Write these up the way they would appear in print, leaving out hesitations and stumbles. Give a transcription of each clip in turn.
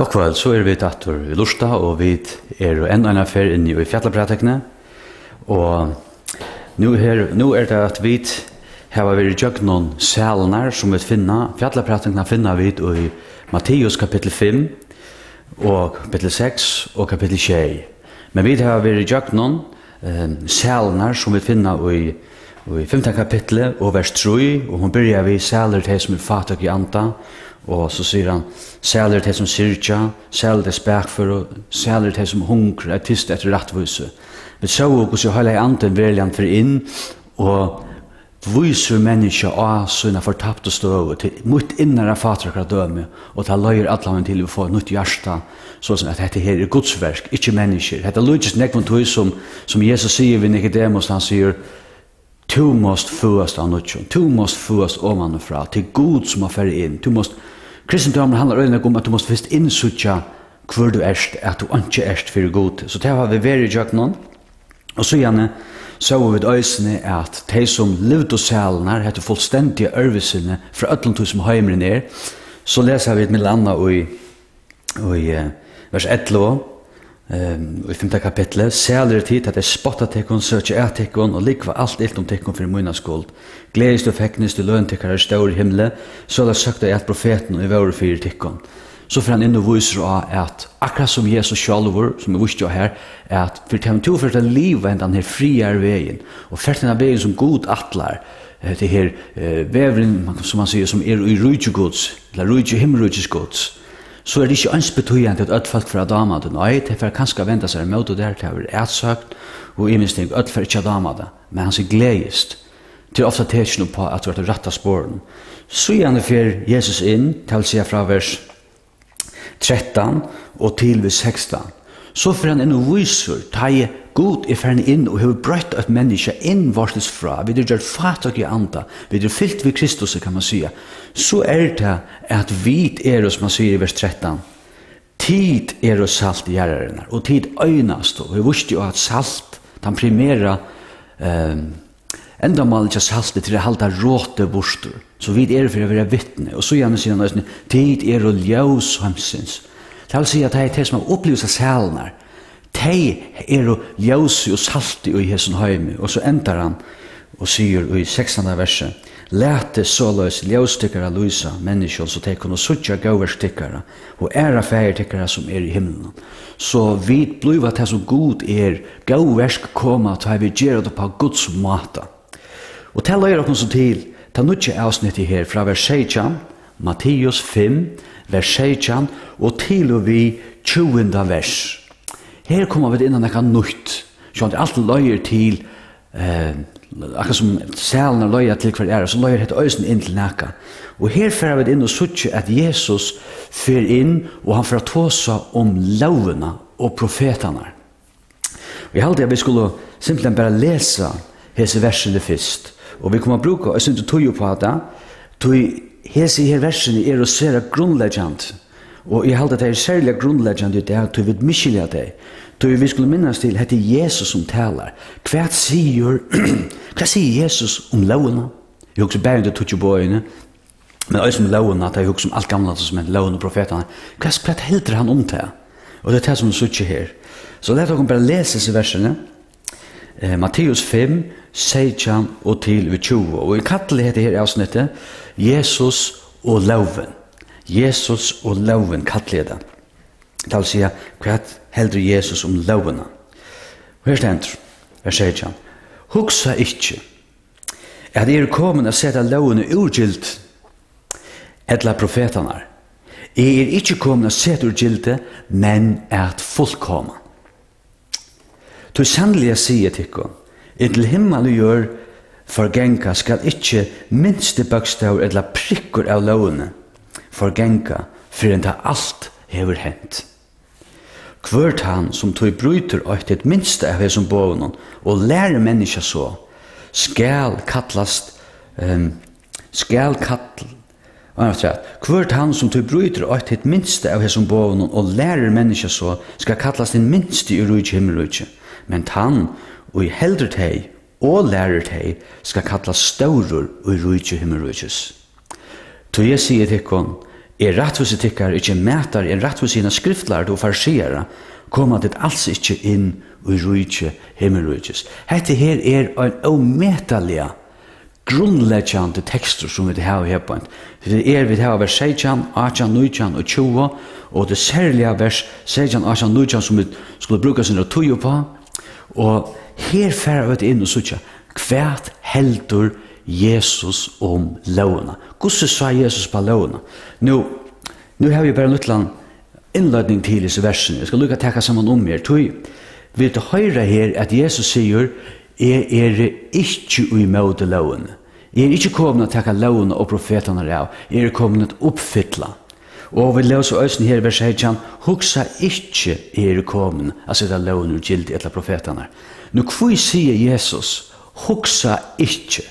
God kveld, så vi dator i Lursta, og vi jo enda en affær inne i Fjallapratekne. Og nu det at vi har vært i noen sælene som vi finner. Fjallapratekne finner vi i Matteus kapitel 5, og kapitel 6 og kapitel 6. Men vi har vært i noen sælene som vi finner i 15 kapitlet og vers 3, og hun begynner vi sæler til som fatak i anta, og så sier han, sæler til som syrja, sæler til spekfør, sæler til som hungrer, tyst etter rettvise. Vi så hvordan jeg holder anden veljan for inn, og viser mennesker av sånne fortapte støv, til mot innere fatrakere døme, og til løyer atlamen til å få nytt hjärsta, sånn at dette her er godsverk, ikke mennesker. Dette lykkes nekvån tog som Jesus sier ved Nicodemus, han sier, du måst fuast av nødjon, du måst fuast omanfra, til god som har færre inn, du måst, kristendommen handler øyne om at du måst først innsutja hvor du erst, at du ikke erst for god. Så det har vi vært i jøknen, og så gjerne så vi øysene at de som levde og sælene her, heter fullstendige ørvisene fra ødlund som heimeren er, så leser vi et middel annet i vers 11, i 5. kapitlet, sæler tid at jeg spotta tekkon, søkje tekkon, og likva alt ilt om tekkon for munna skuld. Gledest og fekknest i løntekkar er stør i himle, så la søkta jeg at profeten i våre fire tekkon. Så får han inn og viser av at akkurat som Jesus sjalvor, som jeg visste jo her, at for til to for til livet enn den her friere veien, og for til den veien som god atlar, det her vevren, som man sier, som er i rujtjegods, eller himmelrujtjesgods, så det ikke ansbetøyende at ødfalt fra damade. Nei, det får kanskje vente seg mot det der til å være etsøkt, og i minst tenk, ødfalt ikke damade, men han sier gledest, til ofte teksjonen på at du har rettet spåren. Så gjerne fer Jesus inn, til å si fra vers 13 og til vers 16. Så får han inn og viser, ta i god i ferden inn og har brøtt et menneske inn vartels fra, vi har gjort fatak i anda, vi har fyllt ved Kristus, kan man sige. Så det at vi som man sier i vers 13, tid salt i gjerrerne, og tid øynast, og vi visste jo at salt, den primære enda mal ikke saltet til å halda råte bostur, så vi for å være vittne, og så gjerne sier han, tid ljøs hamsins. Det vil si at det er som har opplevd seg sælene, de ljøs og salte i hessen heime, og så ender han og sier i 16. verset, lete såløs ljøstikkere lysa mennesker, så de kunne suttje gauverstikkere, og færetikkere som i himmelen. Så vi blir at det som god gauversk koma, til vi gjør det på Guds måte. Og til å gjøre oss til, ta nødje avsnittet her, fra vers 16, Matteus 5, vers 16, og til og vi 20. vers. Her kommer vi inn av noe nytt, sånn at alt løyer til, akkurat som sælene løyer til hver så løyer dette øysen inn til noe. Og her får vi inn og suttje at Jesus fer inn, og han får ta seg om lovene og profetene. Og jeg halte at vi skulle simpelthen bare lese hese versene først. Og vi kommer å bruke, og jeg synes du tog jo på det, hese her versene å se grunnleggende. Og jeg halte at det særlig grunnleggende i det, at vi miskylder det. Vi skulle minnes til at det Jesus som taler. Hva sier Jesus om lovene? Jeg husker bare det tog jo på øyne, men også om lovene, at jeg husker om alt gamle som er lovene og profetene. Hva helter han om det? Og det er det som sitter her. Så la dere bare lese disse versene. Matteus 5, 16 og til 20. Og i kattelet heter her avsnittet Jesus og loven. Jesus og loven kattelet det. Det vil si hva helder Jesus om lovene. Her stender, vers 16. Hugsa ikke at kommet å sette lovene urgilt etla profetene. Ikke kommet å sette urgilte, men at fullkommen. Du sannelig sier til dere, inntil himmelen gjør forgenka skal ikke minste bøkstav eller prikker av lovene forgenka for enn det alt hever hent. Hvert han som tog bryter et minste av som bånen og lærer mennesker så skal kallast hvert han som tog bryter et minste av som bånen og lærer mennesker så skal kallast en minste i rujt himmelrujt. Men han og i heldre teg og lærer teg skal kallast staurur og i rujt himmelrujt. Så jeg sier til henne, rattvusetikkar, ikke mætar, rattvusina skriftlærd og fariseere, koma det alls ikke inn i rujtje, himmelrujtjes. Hette her en ometalige, grunnleggjande tekster som vi har her på. Det vi har vers 16, 18, 19 og 20, og det særlige vers 16, 18, 19 som vi skulle bruke sin tøye på. Og her færer vi inn og sutja, hvert heldur Jesus om lovene. Hvordan sa Jesus på lovene? Nå har vi bare nødland innledning til disse versene. Jeg skal lukke å takke sammen om her. Vi vet høyre her at Jesus sier, jeg ikke imot lovene. Jeg ikke kommet å takke lovene og profetene av. Jeg kommet å oppfylle. Og vi leser også her i vers 1, hugsa ikke kommet å sette lovene og gilde etter profetene. Nå hvor sier Jesus, hugsa ikke.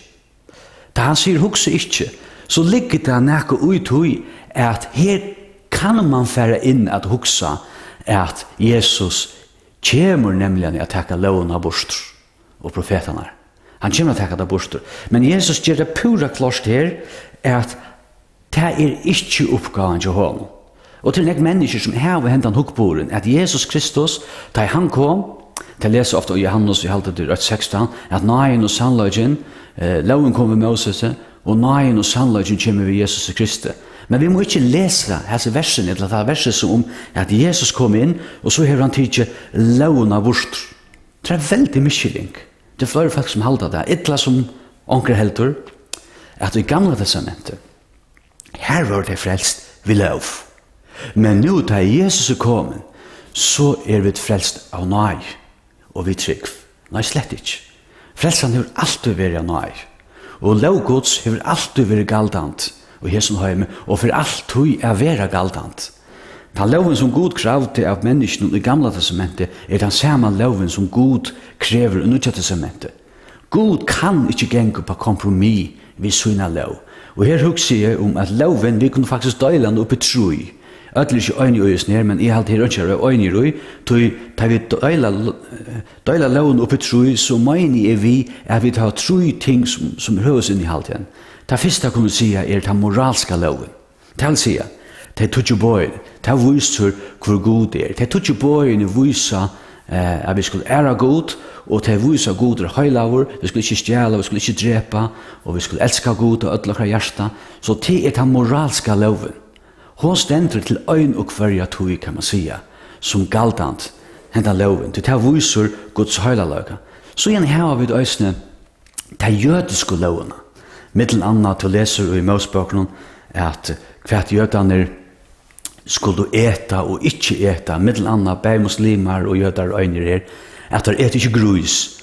Da han sier hugsa ikke, så ligger det noe ut i at her kan man fære inn at hugsa at Jesus kommer nemlig å takke lovene av bort og profetene. Han kommer å takke det bort. Men Jesus gjør det pura klart her at det ikke oppgaven til honom. Og til nek mennesker som har hentan hukkboren, at Jesus Kristus, da han kom, det leser ofte i Johannes i halte til 16, at nøyen og sannløgjen, loven kom ved Moses, og nøyen og sannløgjen kommer ved Jesus Kristus. Men vi må ikke lese disse versene, eller det verset som om at Jesus kom inn, og så har han tidlig loven av bort. Det veldig mykjeling. Det flere folk som halter det. Etla som onker helter, at i gamle testamentet, her var det frelst ved lov. Men nå da Jesus kommet, så vi frelst av nøy, og vi trygg. Nei, slett ikke. Frelsen har alltid vært av nøy. Og lovgods har alltid vært galdant, og hesson heime, og for alltid være galdant. Den loven som Gud kravde av menneskene i gamla testamentet den samme loven som Gud krever i Nya testamentet. Gud kan ikke genge på kompromiss ved sina lov. Og her husker jeg at loven, vi kunne faktisk døyla den opp i troi. Ødelig ikke øyne i øyne her, men jeg halte her ønsker å øyne i roi. Da vi døyla loven opp i troi, så mener vi at vi tar troi ting som høres inn i halte igjen. Det første kunne si den moralska loven. Det vil si det tog bøyen, det viser hvor god det det tog bøyen viser at vi skulle ære god, og det viser god høylaver, vi skulle ikke stjæle, vi skulle ikke drepa, og vi skulle elske god og ødlakra hjärsta. Så det den moralska loven. Hun stender til øyn og hverja tog, kan man sige, som galdant, hentan loven, det viser Guds høylaløyga. Så igjen her har vi øysene, det jødiske lovene. Mittelen annet til leser i Mosebøkene, at hvert jødene skulle du eta og ikke eta, middel anna bei muslimer og jødar og øyner her, at de et ikke grus.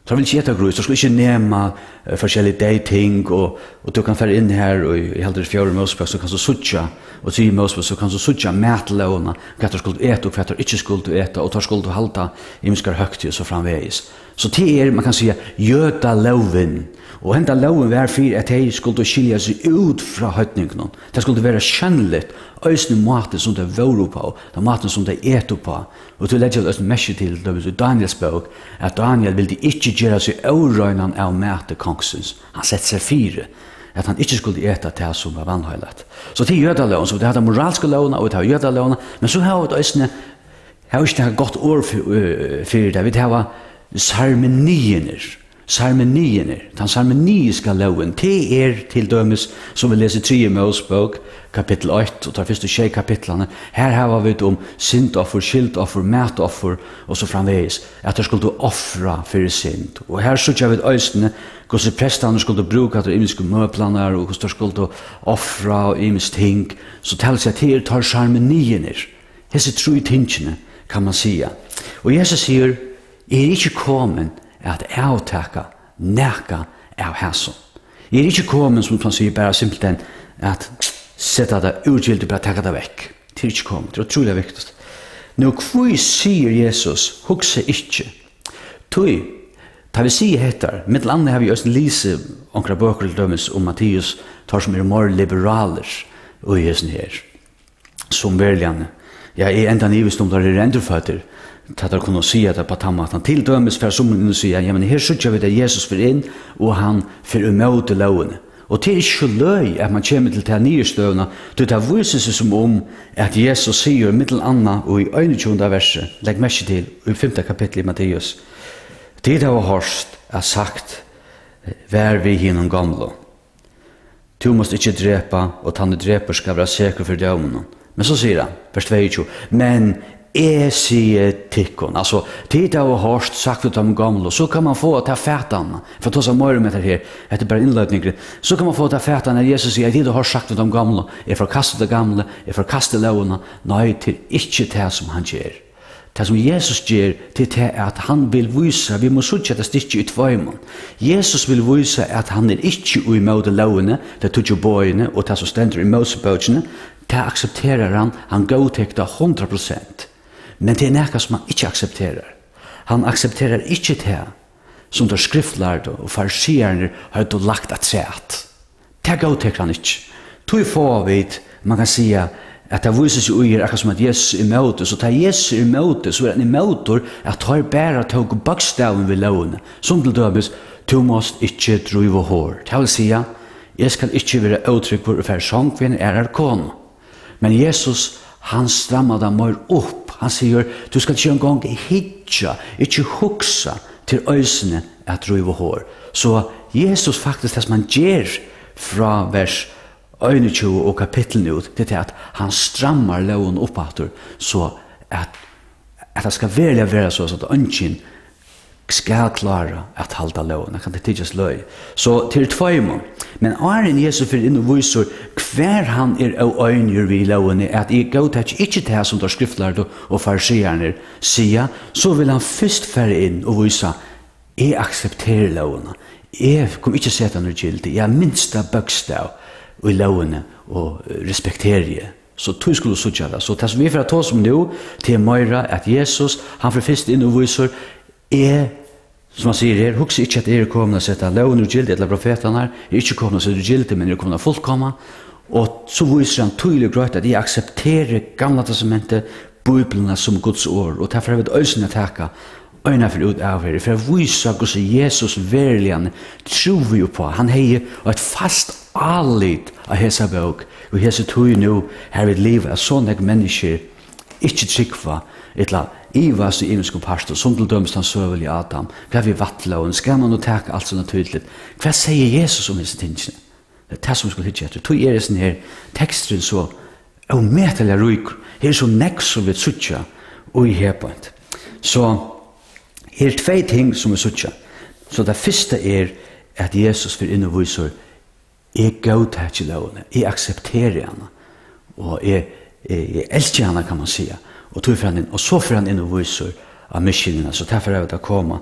De vil ikke eta grus, de skulle ikke nema forskjellige dating, og du kan fære inn her, og i heldur 4 Mosebøk, så kan du sutja, og 10 Mosebøk, så kan du sutja matlovna, hva de skulle eta og hva de ikke skulle eta, og de skulle halda imiskar høgtid og så framvegis. Så det man kan sige, jøda loven. Og henta loven var for at de skulle skilja seg ut fra høytningene. Det skulle være skjønnelig, øysene maten som de var på, den maten som de eto på. Og til legger jeg mest til Daniels bok, at Daniel ville ikke gjøre seg overrøynen av mate kongsens. Han sett seg fire, at han ikke skulle ete det som var vannhøylet. Så det jøda loven, så det hadde moralske loven, og det var jøda loven, men så har vi øysene, jeg har ikke godt ord for det, vi har Sarmenierner, den sarmeniiska loven, det til dømes, som vi leser 3 Mosebok, kapittel 8, og tar første 6 kapitlene. Her har vi om syndoffer, skyldoffer, matoffer, og så framvegis, at de skulle offra for synd. Og her sykja vi øysene, hvordan prestene skulle bruka til imiske møplaner, og hvordan de skulle offra og imiske ting. Så tals jeg til tar sarmenierner. Hese 3 tingene, kan man sige. Og Jesus sier, ikke kommet at avtaka neka av hæsson. Jeg ikke kommet, som man sier, bare simpelthen at sette det utgildet, bare taka det vekk. Det ikke kommet, det utrolig viktig. Nå, hvor sier Jesus, hugsa ikke? Tøy, da vi sier heter, mitt landet har vi også lise onkra bøker til dømes om Mattias, tar som mer liberaler, og i hesten her, som verligane. Jeg enda nivist om det endurføtter, at de kunne si det på tammaten. Til dømes for som hun sier, ja, men her sykja vi det Jesus for inn, og han for umøte lovene. Og det ikke løy at man kommer til det nye støvna, det viser seg som om at Jesus sier mittel anna og i 21. verset, legg mest til, i 5. kapittel i Matteus, det har hørst er sagt, vær vi hinnom gamle. Du måst ikke drepa, og tanne dreper skal være sikker for dømen. Men så sier han, vers 22, men jeg sier tikkon, altså, det har hørst sagt for de gamle, så kan man få ta fætene, for å ta seg mer med det her, etter bare innløtninger, så kan man få ta fætene, når Jesus sier, det har hørst sagt for de gamle, jeg forkaster det gamle, jeg forkaster lovene, nei, til ikke det som han gjør. Det som Jesus gjør, det er at han vil vise, vi må sutja det stikke ut tvøymon. Jesus vil vise at han er ikke uimøte lovene, det tog jo bøyene, og det som stender i Mosebøkene, det aksepterer han godtekter 100%. Men det er noe som han ikke aksepterer. Han aksepterer ikke det som de skriftlærde og farisierne har lagt at sett. Det godtekter han ikke. Tog få vidt, man kan si at det viser seg uger akkurat som at Jesus er imøte, så tar Jesus er imøte, så er han imøte at tar bare tog bakstaven ved lovene. Som til dømes, du måst ikke drive hår. Det vil si, jeg skal ikke være uttrykk for å være sangvinn kone. Men Jesus, han strammer det mer opp. Han sier, du skal ikke engang hitja, ikke huksa til øysene at drive hår. Så Jesus faktisk, det som han gjør fra vers 21 og kapitlen ut, det er at han strammar loven oppatter, så at det skal være så at ønsken skal klare at halda loven. Jeg kan det tidligst løy. Så til tvøymon. Men Arjen Jesus fyrir inn og viser hver han av øynir vi loven at jeg godtar ikke det som der skriftlærde og farisierne sier, så vil han først fære inn og vise jeg aksepterer loven. Jeg kommer ikke sette noe gildig. Jeg minsta bøkstav i lovene og respekterer jeg. Så tog skulle sutja det. Så det som vi får ta som nå, til Møyra, at Jesus, han får først inn og viser, som han sier her, husk ikke at jeg er kommet å sette lovene og gildi, eller profetene her, jeg er ikke kommet å sette gildi, men jeg er kommet å fullkomma. Og så viser han tydelig grøyt at jeg aksepterer gamla testamentet, Bibelene som Guds ord, og derfor har vi et øyne takka, øyne for ut av her, for å vise hvordan Jesus verilig tror vi jo på. Han har et fast allit av hesa bøk, og hesa tog nå her ved livet av sånne mennesker ikke tryggva, etla ivas i imensko parster, som til dømes han søvel i Adam, hva vi vattla, og skal man nå takke alt sånn tydelig. Hva sier Jesus om disse tingene? Det er det som vi skulle hitje etter. Tog er sånn her teksten så ometelig ryker, her så nekk som vi suttja, og i herpoint. Så her er tvei ting som vi suttja. Så det første er at Jesus vil inn og viser jeg godtar ikke lovene, jeg aksepterer henne, og jeg elsker henne, kan man si. Og så får han inn og viser av missionene, så derfor er det å komme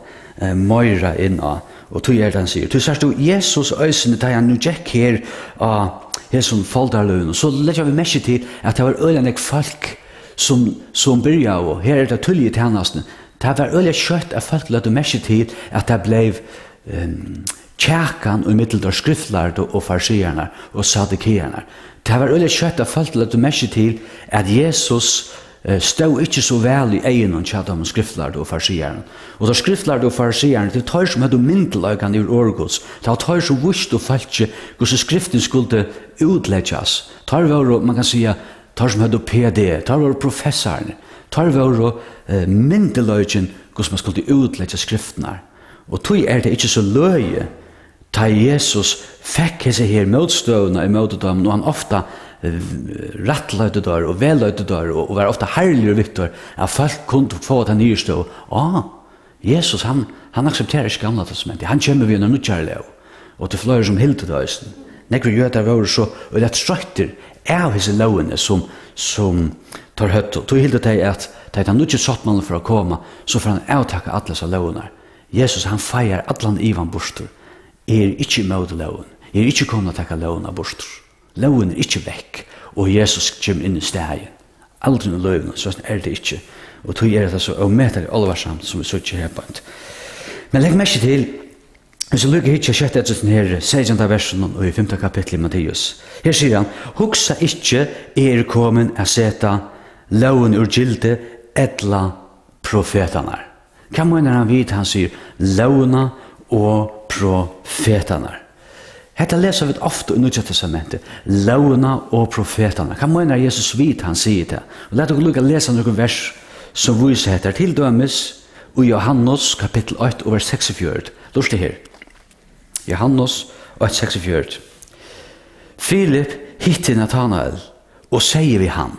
Møyra inn av, og tog er det han sier. Du sier du, Jesus øysene, da han nå gikk her av som foldarløven, og så legger vi mest til at det var øyne folk som byrja av, her er det tullige tjenestene, det var øyne kjøtt av folk løte mest til at det ble kjærkan og middel der skriftlærde og farsierne og sadikerne. Det var øyne kjøtt av folk løte mest til at Jesus stod ikke så vel i egen og tjadde om skriftlærde og farsierne. Og da skriftlærde og farsierne, det tar som hadde myndeløkene i årgods, det tar så vust og falske hvordan skriften skulle utlegges. Tar var, man kan si, tar som hadde PD, tar var professorene, tar var myndeløkene hvordan man skulle utlegge skriftene. Og tog er det ikke så løye, da Jesus fikk hese her motstøvende i møtedommen, og han ofte rattløyde der og velløyde der og var ofte herlig og viktig at folk kunne få den nye stå. Jesus, han aksepterer ikke gamla testamentet. Han kommer vi under nødgjærlig og til flere som hilde det øysten. Nekker jøder var så og det strøyter av hese lovene som tar høtt. Og tog hilde det at det er nødgjør sattmannen for å komme, så får han avtakke alle seg lovene. Jesus, han feier alle ivan borster. Er ikke imot loven. Er ikke kommet å takke lovene borster. Loven er ikke vekk, og Jesus kommer inn i stegen. Aldri noe løven, så er det ikke. Og tog er det så ometer alvarsamt som vi så ikke her på en. Men legg meg ikke til, hvis jeg lukker hit, jeg kjøtt etter den her 16. versen og i 5. kapittel i Matteus. Her sier han, hugsa ikke kommen å sette loven ur gilde etla profetene. Hva mener han vidt? Han sier lovene og profetene. Hetta leser vi ofta i Nya testamentet, lovene og profetene. Hva mener Jesus vidt han sier det? Og let oss lukka lese noen vers som viser heter til dømes i Johannes kapittel 8 og vers 46. Lurs det her. Johannes 8, 46. Filip hittir Nathanael og sier vi han.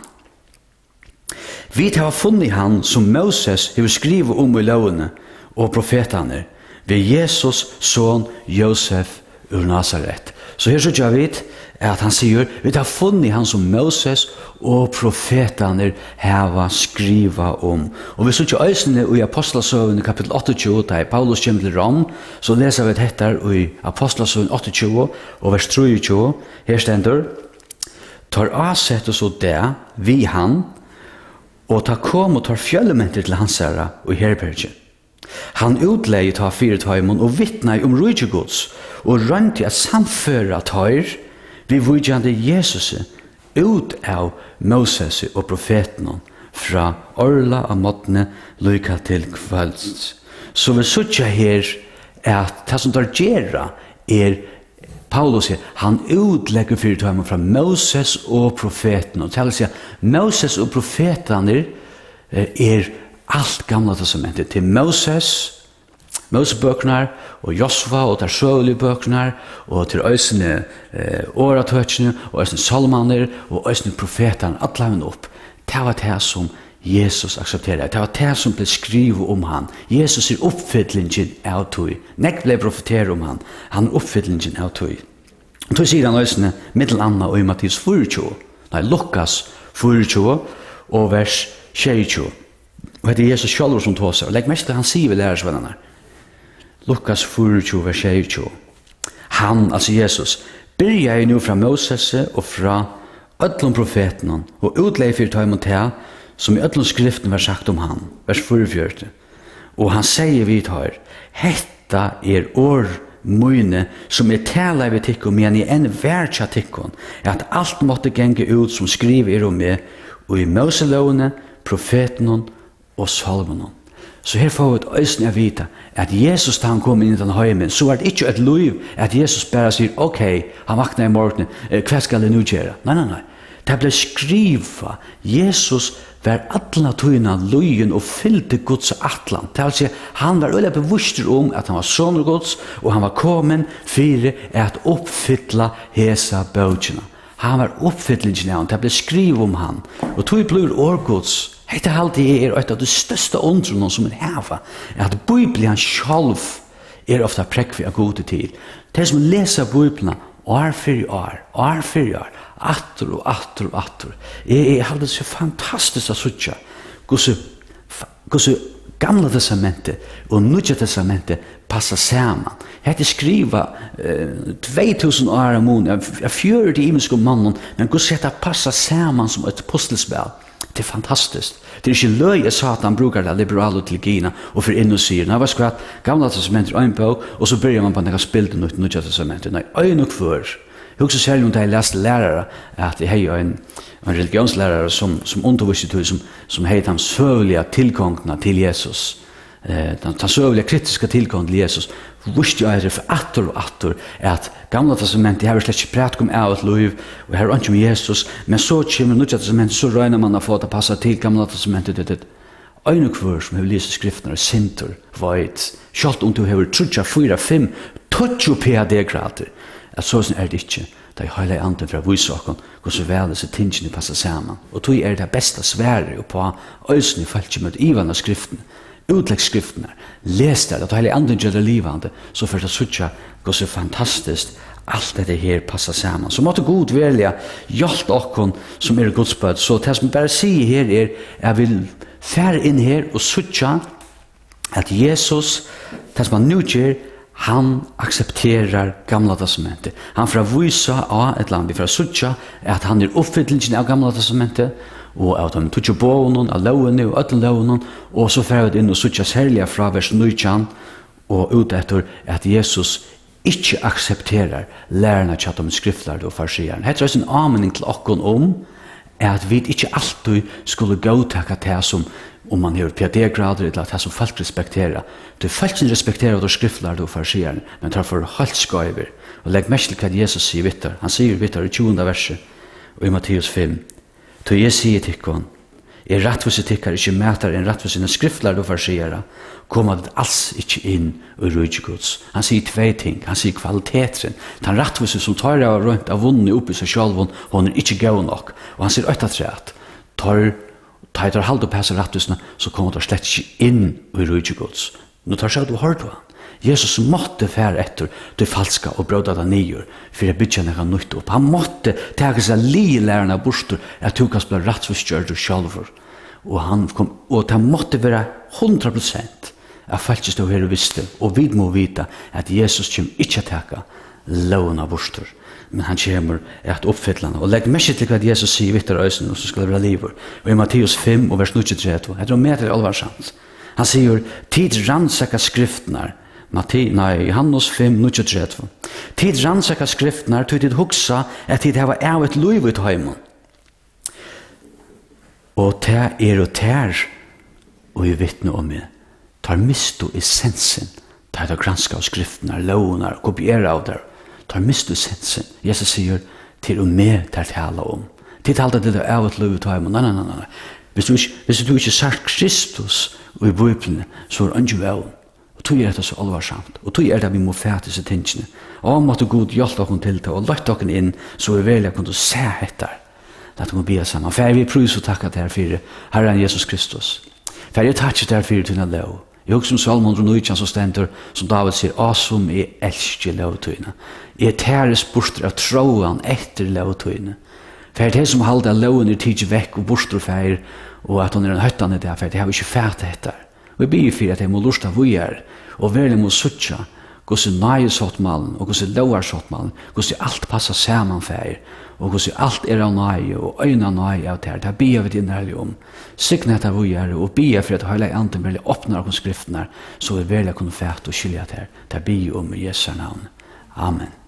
Vi har funnet han som Moses har skrivet om i lovene og profetene ved Jesus son Josef ur Nazaret. Så her så gjør vi at han sier vi har funnet han som Moses og profetene har skrivet om. Og vi så ikke øysene i Apostlasøvene kapittel 28, da Paulus kommer til Rom, så leser vi dette i Apostlasøvene 28 og vers 23. Her stender tar avsett så det vi han og ta kom og tar fjøllementer til hans herre og herbergen. Han utleie ta fyrtøymon og vittnei om rydgjegods og rønti at samføra tar vi vujjande Jesus ut av Moses og profeten fra orla av måttene lykka til kvelds. Så vi suttja her at det som tar gjerra Paulus sier, han utlegger fyrtøymon fra Moses og profeten. Og til å si Moses og profetene alt gamla testamentet til Mosebøkene og Josva og der søvelige bøkene og til øysene åretøkene og øysene salmaner og øysene profetene, alt laven opp. Det var det som Jesus aksepterer. Det var det som ble skrivet om han. Jesus oppfyllingen av tog. Nek ble profeteret om han. Han oppfyllingen av tog. Og tog sier han øysene middelanna og i Matteus 24. Nei, Lukas 24 og vers 22. Og det Jesus selv som tog seg. Og legg mest til han sier ved lærersvennerne. Lukas 24 vers 22. Han, altså Jesus, byrja jo nå fra Moses og fra ødlom profeten og utleie for tøymon til som i ødlom skriften var sagt om han. Vers 44. Og han sier vi tar, hetta år møyne som tala vi tikkum, men i en verdsja tikkum, at alt måtte genge ut som skriver om meg, og i Moselovene, profeten og salmonen. Så her får vi et øyne å vite at Jesus da han kom inn i den heimen, så det ikke et liv at Jesus bare sier, ok, han vakna i morgen, hva skal jeg nå gjøre? Nei. Det ble skrivet, Jesus var atlan tøyna løyen og fylte Guds atlan. Det vil si, han var øyla bevisst om at han var sånn Guds, og han var kommet for at oppfylla hesa bøkene. Han var oppfyllingen av han, det ble skrivet om han. Og tog blir årgods. Hette alltid et av de største undrene som hava, at Bibelen selv ofta prekvi av gode tid. Det som leser Bibelen år for år, atter og atter. Jeg hadde det så fantastisk å suttje hvordan gamla testamentet og Nya testamentet passar saman. Hette skriva 2000 år av måned, jeg fjører det imenske mannen, men hvordan dette passar saman som et pustelspel. Det fantastiskt. Det ikke løye Satan brukar det liberale teologina og for inn og sier. Nå var skvatt gamla testamentet en bok, og så begynner man på å spille det Nya testamentet. Nei, øyn og før. Jeg husker særlig om da jeg leste lærere, at jeg har en religionslærere som undervisste til, som heit han søvelige tilgångene til Jesus. Den søvelige kritiske tilgången til Jesus. Visste jeg det for atter at gamla testamentet har slett ikke prat om av et liv, og her er ikke om Jesus, men så kommer Nya testamentet, så røyner man å få det passet til gamla testamentet. Øyne hver som har lyst skriftene, sinter, veit, selv om du har 3, 4, 5, 20 PhD-grader, at sånn det ikke. Det heilige anden fra vysaken, hvordan vel disse tingene passer sammen. Og tog det beste svære på øysene falt med ivan av skriftene. Utleggskriftene, les det, at heilige anden gjør det livande, så for det suttja hvordan fantastisk alt dette her passer sammen. Så måtte god velja hjelp okkon som godsbød. Så det som bare sier her jeg vil fære inn her og suttja at Jesus, det som han nu gjør, han aksepterar gamla testamentet. Han fra vysa av et land, vi fra suttja at han oppfyllingen av gamla testamentet, og at han tutsi bånen, av lovene og øtlen lovene, og så fer vi inn og suttja særlig fra vers 19, og ut etter at Jesus ikke aksepterar lærerne tjatt om skriftlærde og farsierne. Hette er en anmenning til okkon om at vi ikke alltid skulle godtaka det som om man har PhD-grader eller det som folk respekterer. Du folk respekterer det skriftler og farsieren, men tar for helt skøyver. Og legg mest til hva Jesus sier vittar. Han sier vittar i 20. verset og i Matteus 5. «Til jeg sier tikkon, rettvis tikkar ikke mætar en rettvis skriftler og farsieren, kommer det alls ikke inn i rujtjegods. Han sier tvei ting. Han sier kvaliteten. Den rettvis som tar av rundt av vunnen oppi seg selv, hun ikke gøy nok. Og han sier øytatræt, tar halde på hese rettvisene, så kommer det slett ikke inn i rujtjegods. Nå tar seg du hørt på han. Jesus måtte fære etter det falska og bråda det nyer, for jeg bytja nekka nytt opp. Han måtte tega seg lærerne av bostor, at tukas ble rettvisgjørt og sjálfur. Og det måtte være 100% av falskje stå her og visste, og vi må vite at Jesus kommer ikke tega loven av bostor. Men han kommer at oppfylla han. Og legg mest til hva Jesus sier i vittar øysen, og så skal det være liver. Og i Matteus 5 og vers 23, jeg tror med til alvarsamt. Han sier, tid rannsaka skriftene, Johannes 5, 23. Tid rannsaka skriftene, tid hugsa at tid hava av et liv ut heimen. Og det og ter, og jeg vittne om meg, tar misto essensen, tar det granska av skriftene, lovene, kopiera av det, tar misto essensen. Jesus sier, til og med tar tala om. Tid halda til det av et liv ut heimen. Nei. Hvis du ikke sagt Kristus og i Bibelen, så er han ikke vel. Og tog det så alvarsamt. Og tog det vi må fæte seg tingene. Og måtte Gud hjelpe oss til det, og lagt oss inn, så vi vel kunne se etter. At vi må be sammen. For vi prøver å takke til for Herren Jesus Kristus. For jeg takker til for til lov. Jeg husker som Salmon 119 som stender, som David sier, som jeg elsker lovtøyene. Jeg tæres bort av troen etter lovtøyene. For det som halder loven tidlig vekk og borster feir, og at hun en høttende der, for det har vi ikke fært etter. Og jeg byr for at jeg må lusta vujer, og verlig må suttja, hvordan nøye sottmalen, og hvordan lovar sottmalen, hvordan alt passer sammen feir, og hvordan alt av nøye, og øyne nøye av det. Det byr vi din herlig om. Signe etter vujer, og byr for at høyla anden verlig åpner av skriftene, så vi verlig kunne fært og skylja til. Det byr om i Jesu navn. Amen.